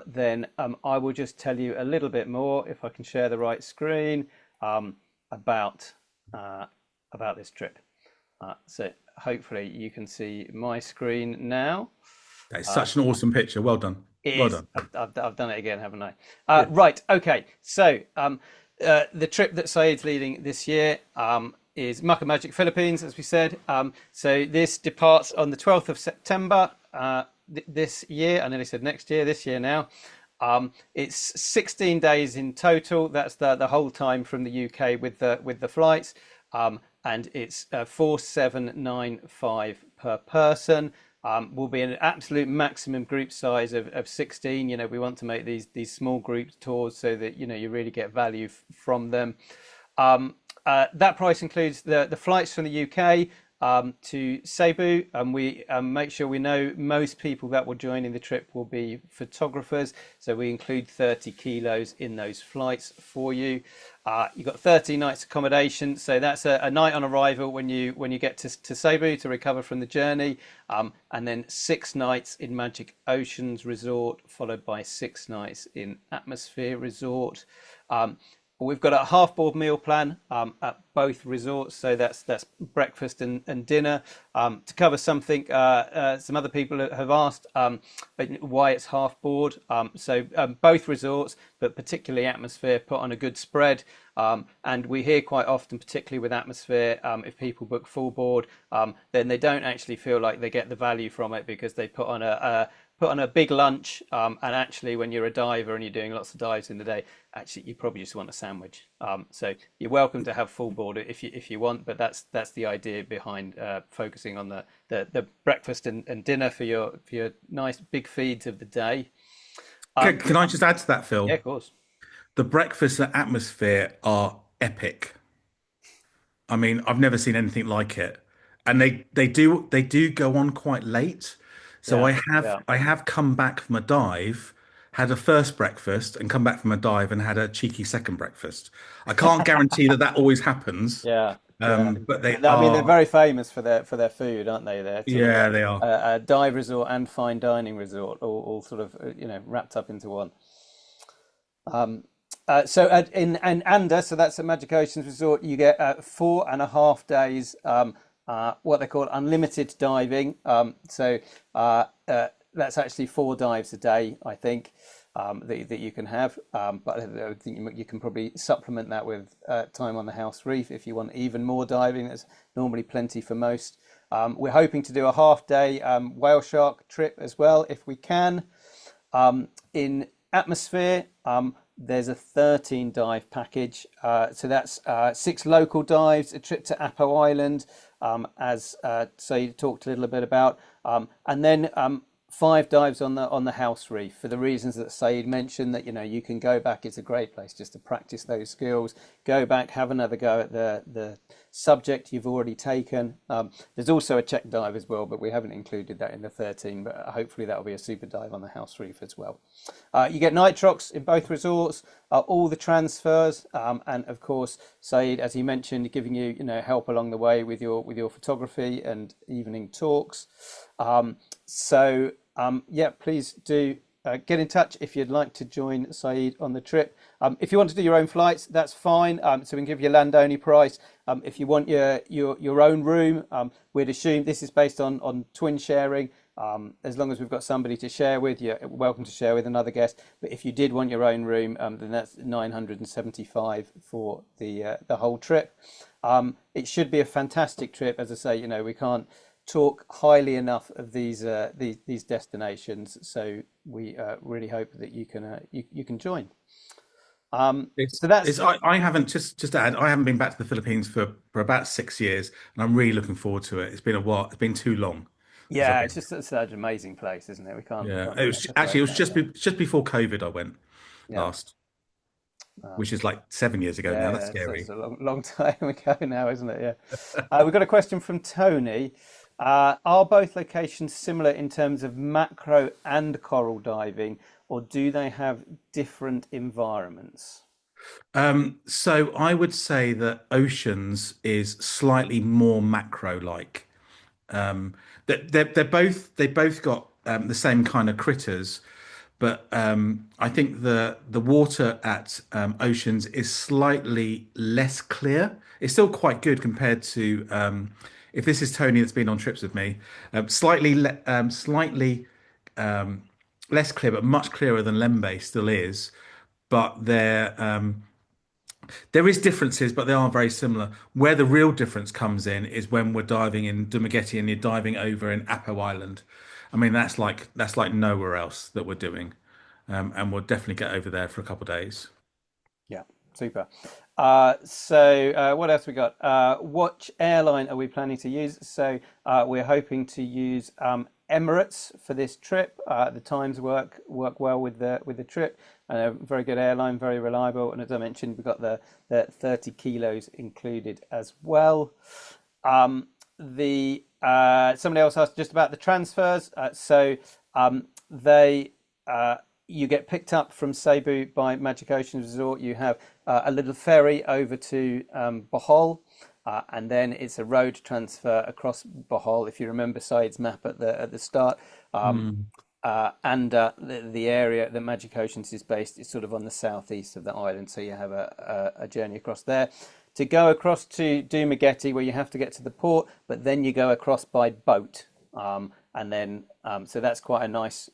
then I will just tell you a little bit more, if I can share the right screen, about about this trip. So hopefully you can see my screen now. that is such an awesome picture. Well done. It Well is. done. I've done it again, haven't I? Good. Right. Okay. So the trip that Saeed's leading this year is Muck and Magic Philippines, as we said. So this departs on the 12th of September this year. I nearly said next year. This year now. It's 16 days in total. That's the whole time from the UK with the flights. And it's 4,795 per person. Will be an absolute maximum group size of 16. We want to make these small group tours so that you really get value from them. That price includes the flights from the UK to Cebu, and we make sure we know most people that will join in the trip will be photographers, so we include 30 kilos in those flights for you. You've got 30 nights accommodation, so that's a night on arrival when you get to Cebu to recover from the journey, and then 6 nights in Magic Oceans Resort, followed by 6 nights in Atmosphere Resort. We've got a half board meal plan at both resorts, so that's breakfast and dinner. To cover something, some other people have asked why it's half board. Both resorts, but particularly Atmosphere, put on a good spread. And we hear quite often, particularly with Atmosphere, if people book full board, then they don't actually feel like they get the value from it because they put on a big lunch, and actually when you're a diver and you're doing lots of dives in the day, actually you probably just want a sandwich. So you're welcome to have full board if you want, but that's the idea behind focusing on the breakfast and dinner for your nice big feeds of the day. Can I just add to that, Yeah, Phil? of course. The breakfast at Atmosphere are epic. I mean, I've never seen anything like it, and they do go on quite late. So Yeah, I have yeah, I have come back from a dive, had a first breakfast, and come back from a dive and had a cheeky second breakfast. I can't guarantee that always happens, yeah, yeah. but they I mean, they're are. very famous for their food, aren't they? They're sort of Yeah, they are. a dive resort and fine dining resort, all sort of wrapped up into one. In Anda, so that's at Magic Oceans Resort, you get 4.5 days, what they call unlimited diving. That's actually 4 dives a day, I think, that you can have. But I think you can probably supplement that with time on the House Reef if you want even more diving. There's normally plenty for most. We're hoping to do a half day whale shark trip as well if we can. In atmosphere, there's a 13 dive package. So that's 6 local dives, a trip to Apo Island, as Saeed talked a little bit about, and then 5 dives on the house reef for the reasons that Saeed mentioned. That you can go back. It's a great place just to practice those skills. Go back, have another go at the subject you've already taken. There's also a check dive as well, but we haven't included that in the 13. But hopefully that'll be a super dive on the house reef as well. You get nitrox in both resorts, all the transfers, and of course Saeed, as he mentioned, giving you help along the way with your photography and evening talks. Yeah, please do get in touch if you'd like to join Saeed on the trip. If you want to do your own flights, that's fine. So we can give you a land only price. If you want your own room, we'd assume this is based on twin sharing. As long as we've got somebody to share with, you're welcome to share with another guest. But if you did want your own room, then that's 975 for the whole trip. It should be a fantastic trip. As I say, we can't talk highly enough of these destinations. So we really hope that you can join. It's, So that's it's I haven't just to add, I haven't been back to the Philippines for about 6 years, and I'm really looking forward to it. It's been a while. It's been too long since I've yeah, it's been. just such an amazing place, isn't it? We Yeah, can't it really was actually it emphasize was that enough. just before COVID I went Yeah. last, which is like 7 years ago now. That's Yeah, it's scary. a long time ago now, isn't it? Yeah. We've got a question from Tony. Are both locations similar in terms of macro and coral diving, or do they have different environments? So I would say that oceans is slightly more macro-like. Um, they both got the same kind of critters, but I think the water at oceans is slightly less clear. It's still quite good compared to if this is Tony that's been on trips with me, slightly less clear, but much clearer than Lembe still is. But there is differences, but they are very similar. Where the real difference comes in is when we're diving in Dumaguete and you're diving over in Apo Island. I mean, that's like nowhere else that we're doing, and we'll definitely get over there for a couple of days. Yeah, super. What else we got? Which airline are we planning to use? So we're hoping to use Emirates for this trip. The times work well with the trip. Very good airline, very reliable, and as I mentioned, we've got the 30 kilos included as well. The Somebody else asked just about the transfers. They You get picked up from Cebu by Magic Ocean Resort. You have a little ferry over to Bohol, and then it's a road transfer across Bohol. If you remember Said's map at the start, Hmm. the area that Magic Oceans is based is sort of on the southeast of the island. So you have a journey across there. To go across to Dumaguete, where you have to get to the port, but then you go across by boat. And then so that's quite a nice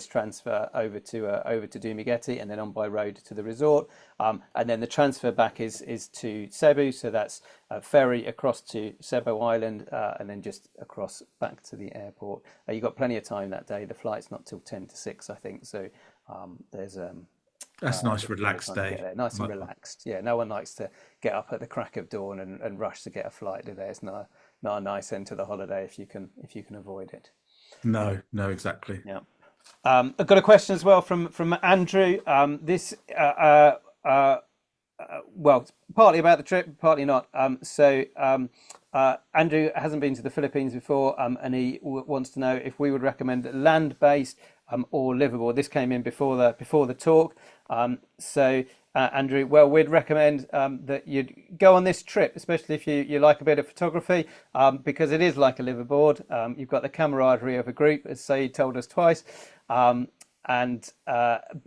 transfer over to Dumaguete, and then on by road to the resort. And then the transfer back is to Cebu, so that's a ferry across to Cebu Island, and then just across back to the airport. You've got plenty of time that day. The flight's not till 10 to 6, I think. So there's That's a nice there's plenty of relaxed time to get day. there. Nice I and like that. relaxed. Yeah, no one likes to get up at the crack of dawn and rush to get a flight, do they? It's not a nice end to the holiday if you can avoid it. No, no, exactly. Yeah. I've got a question as well from Andrew. This well, it's partly about the trip, partly not. Andrew hasn't been to the Philippines before, and he wants to know if we would recommend land-based or liveaboard. This came in before the talk. Andrew, well, we'd recommend that you'd go on this trip, especially if you like a bit of photography, because it is like a liveaboard. You've got the camaraderie of a group, as Saeed told us twice, but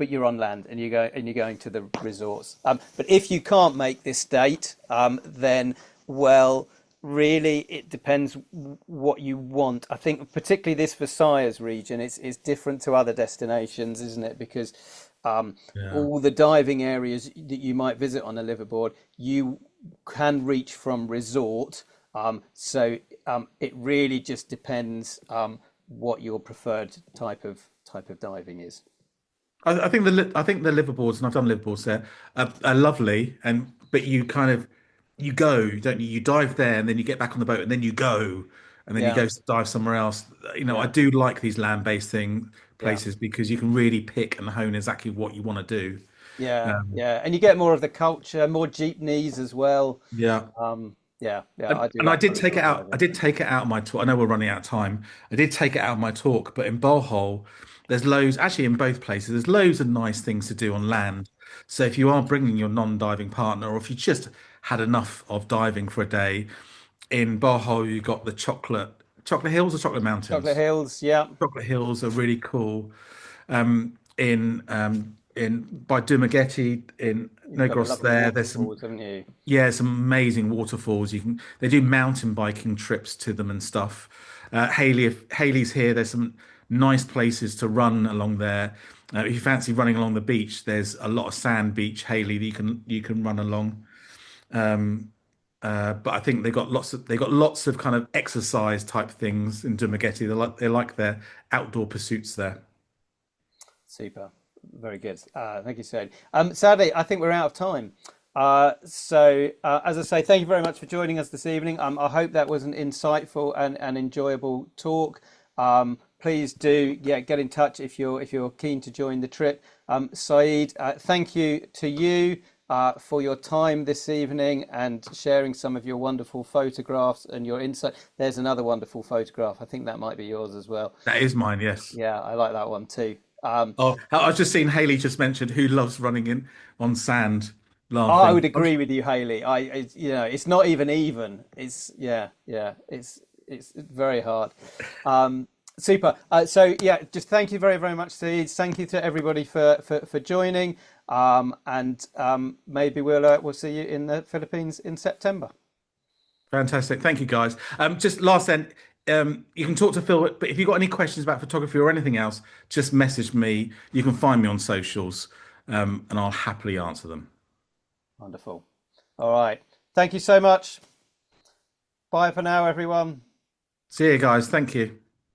you're on land and you're going to the resorts. But if you can't make this date, then well, really it depends what you want. I think particularly this Visayas region is different to other destinations, isn't it? Because Yeah. all the diving areas that you might visit on a liveaboard, you can reach from resort. It really just depends what your preferred type of diving is. I think the liveaboards, and I've done liveaboards there, are lovely, and but you kind of you go, don't you? You dive there, and then you get back on the boat, and then you go, and then you Yeah, go dive somewhere else. You know, I yeah, do like these land-based thing yeah. places because you can really pick and hone exactly what you want to do. Yeah, Um, yeah, and you get more of the culture, more jeepneys as well. yeah. Yeah, yeah, I do And I like did take coastal it out. I driving. did take it out of my talk. I know we're running out of time. I did take it out of my talk, but in Bohol, there's loads. Actually, in both places, there's loads of nice things to do on land. So if you are bringing your non-diving partner, or if you just had enough of diving for a day, in Bohol you got the chocolate hills or chocolate Chocolate mountains. Hills, yeah, Chocolate hills are really cool. In by Dumaguete in you've got the Negros, lovely there's some waterfalls, haven't you? yeah, some amazing waterfalls. They do mountain biking trips to them and stuff. If Haley's here, there's some nice places to run along there. If you fancy running along the beach, there's a lot of sand beach, Haley, that you can run along. But I think they got lots of kind of exercise type things in Dumaguete. They like their outdoor pursuits there. Super, very good. Thank you, Said. Sadly, I think we're out of time. As I say, thank you very much for joining us this evening. I hope that was an insightful and enjoyable talk. Please do, yeah, get in touch if you're keen to join the trip. Saeed, thank you to you for your time this evening and sharing some of your wonderful photographs and your insight. There's another wonderful photograph. I think that might be yours as well. That is mine, yes. Yeah, I like that one too. Oh, I was just seeing Haley just mentioned who loves running in on sand, I laughing. would agree with you, Haley. You know, it's not even. It's yeah, yeah. It's very hard. Super. Yeah, just thank you very, very much, Steve. Thank you to everybody for joining. Maybe we'll see you in the Philippines in September. Fantastic. Thank you, guys. Just last then, you can talk to Phil, but if you've got any questions about photography or anything else, just message me. You can find me on socials, and I'll happily answer them. Wonderful. All right. Thank you so much. Bye for now, everyone. See you guys. Thank you.